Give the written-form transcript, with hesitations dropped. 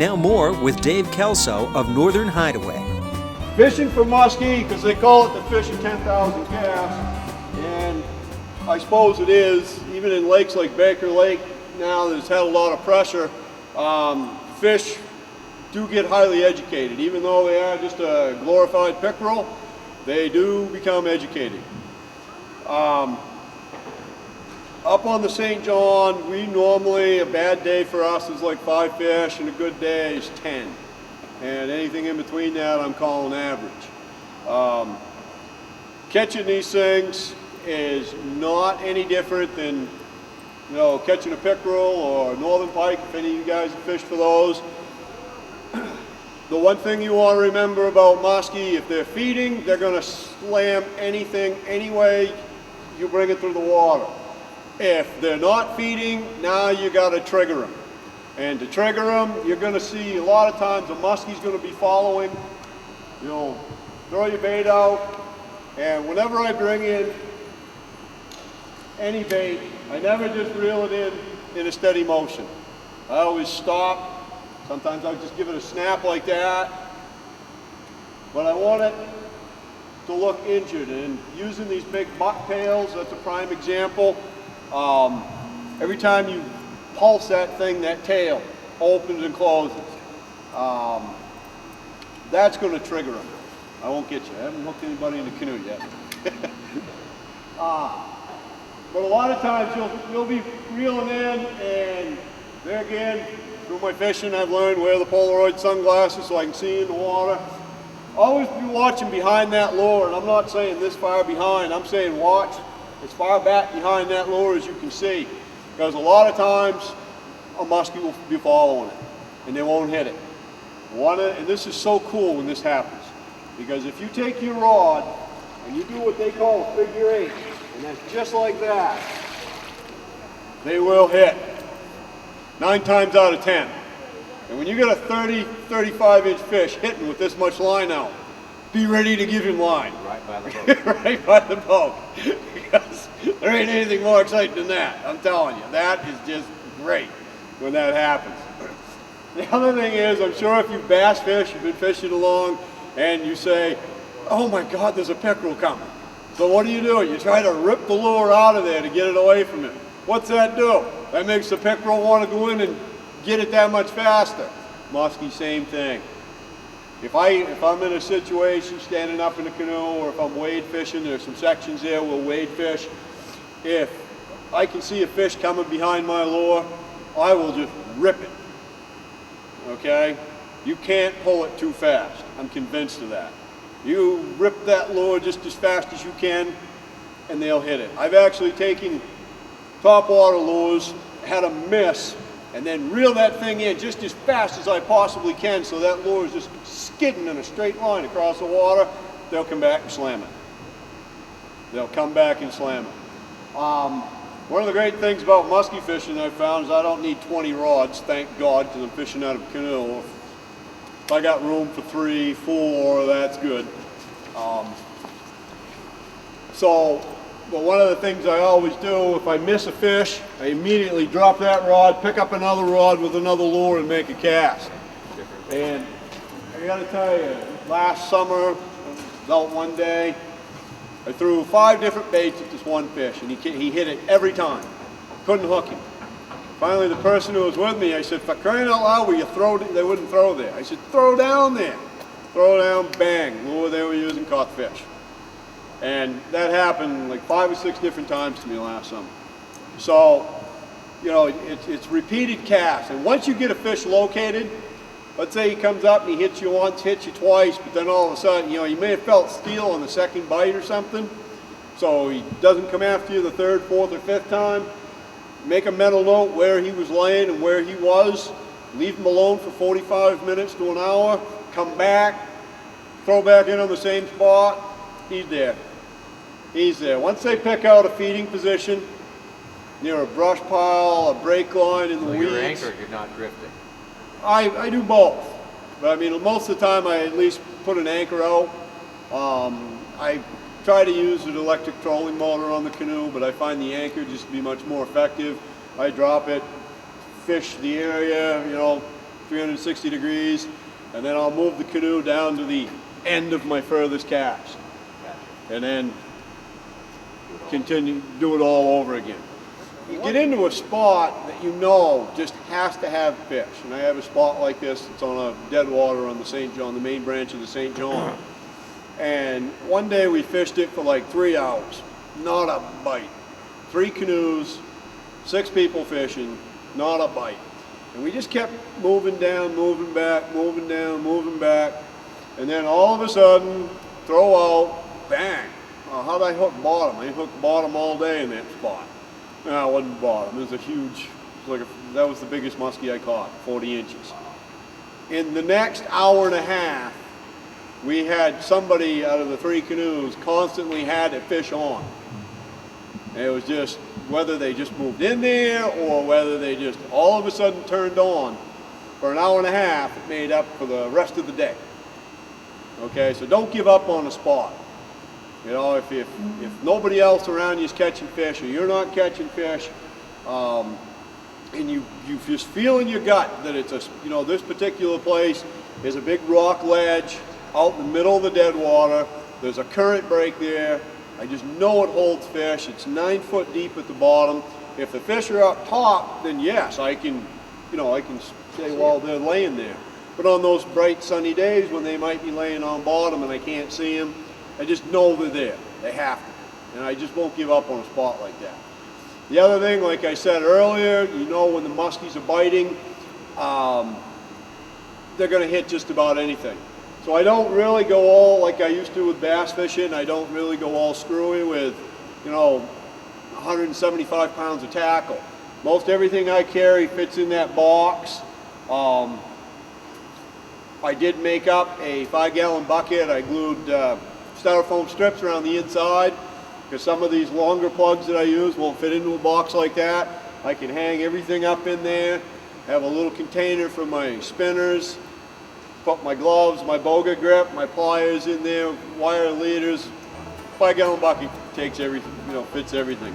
Now more with Dave Kelso of Northern Hideaway. Fishing for muskie, because they call it the fish of 10,000 casts, and I suppose it is, even in lakes like Baker Lake now that's had a lot of pressure, fish do get highly educated. Even though they are just a glorified pickerel, they do become educated. Up on the St. John, we normally, a bad day for us is like 5 fish and a good day is 10. And anything in between that I'm calling average. Catching these things is not any different than, you know, catching a pickerel or a northern pike, if any of you guys have fished for those. The one thing you want to remember about muskie, if they're feeding, they're going to slam anything, any way you bring it through the water. If they're not feeding, now you got to trigger them. And to trigger them, you're going to see a lot of times a muskie's going to be following. You'll throw your bait out, and whenever I bring in any bait, I never just reel it in a steady motion. I always stop. Sometimes I'll just give it a snap like that. But I want it to look injured, and using these big bucktails, that's a prime example. Every time you pulse that thing, that tail opens and closes. That's going to trigger them. I won't get you. I haven't hooked anybody in the canoe yet. But a lot of times you'll be reeling in, and there again, through my fishing, I've learned wear the Polaroid sunglasses so I can see in the water. Always be watching behind that lure, and I'm not saying this far behind. I'm saying watch as far back behind that lure as you can see, because a lot of times a muskie will be following it and they won't hit it. And this is so cool when this happens, because if you take your rod and you do what they call a figure 8, and that's just like that, they will hit 9 times out of 10. And when you get a 30, 35 inch fish hitting with this much line out, be ready to give him line. Right by the boat. Right by the boat. Because there ain't anything more exciting than that. I'm telling you, that is just great when that happens. The other thing is, I'm sure if you bass fish, you've been fishing along, and you say, oh my God, there's a pickerel coming. So what do? You try to rip the lure out of there to get it away from him. What's that do? That makes the pickerel want to go in and get it that much faster. Muskie, same thing. If I'm in a situation standing up in a canoe, or if I'm wade fishing, there's some sections there we'll wade fish. If I can see a fish coming behind my lure, I will just rip it. Okay? You can't pull it too fast. I'm convinced of that. You rip that lure just as fast as you can, and they'll hit it. I've actually taken topwater lures, had a miss, and then reel that thing in just as fast as I possibly can, so that lure is just skidding in a straight line across the water. They'll come back and slam it. They'll come back and slam it. One of the great things about muskie fishing I've found is I don't need 20 rods, thank God, because I'm fishing out of a canoe. If I got room for 3, 4, that's good. But one of the things I always do, if I miss a fish, I immediately drop that rod, pick up another rod with another lure, and make a cast. And I gotta tell you, last summer, I was out one day, I threw 5 different baits at this one fish, and he hit it every time. Couldn't hook him. Finally, the person who was with me, I said, for crying out loud, will you throw? They wouldn't throw there. I said, throw down there. Throw down, bang, lure they were using caught fish. And that happened like 5 or 6 different times to me last summer. So, you know, it's repeated casts. And once you get a fish located, let's say he comes up and he hits you once, hits you twice, but then all of a sudden, you know, you may have felt steel on the second bite or something. So he doesn't come after you the 3rd, 4th, or 5th time. Make a mental note where he was laying and where he was. Leave him alone for 45 minutes to an hour. Come back, throw back in on the same spot. He's there. He's there. Once they pick out a feeding position near a brush pile, a brake line in the weeds. You're anchored, you're not drifting. I do both. But I mean, most of the time I at least put an anchor out. I try to use an electric trolling motor on the canoe, but I find the anchor just to be much more effective. I drop it, fish the area, you know, 360 degrees, and then I'll move the canoe down to the end of my furthest cast. And then continue, do it all over again. You get into a spot that you know just has to have fish. And I have a spot like this. It's on a dead water on the St. John, the main branch of the St. John. And one day we fished it for like 3 hours. Not a bite. 3 canoes, 6 people fishing, not a bite. And we just kept moving down, moving back, moving down, moving back. And then all of a sudden, throw out, bang. How'd I hook bottom? I hooked bottom all day in that spot. No, it wasn't bottom. It was a huge, that was the biggest muskie I caught, 40 inches. In the next hour and a half, we had somebody out of the 3 canoes constantly had a fish on. And it was just whether they just moved in there or whether they just all of a sudden turned on. For an hour and a half, it made up for the rest of the day. Okay, so don't give up on a spot. You know, if nobody else around you is catching fish or you're not catching fish, and you just feel in your gut that it's this particular place is a big rock ledge out in the middle of the dead water. There's a current break there. I just know it holds fish. It's 9 foot deep at the bottom. If the fish are up top, then yes, I can say, well, they're laying there. But on those bright sunny days when they might be laying on bottom and I can't see them, I just know they're there. They have to be. And I just won't give up on a spot like that. The other thing, like I said earlier, you know when the muskies are biting, they're going to hit just about anything. So I don't really go all like I used to with bass fishing. I don't really go all screwy with, 175 pounds of tackle. Most everything I carry fits in that box. I did make up a 5-gallon bucket. I glued styrofoam strips around the inside because some of these longer plugs that I use won't fit into a box like that. I can hang everything up in there, have a little container for my spinners, put my gloves, my boga grip, my pliers in there, wire leaders. 5-gallon bucket takes everything, fits everything.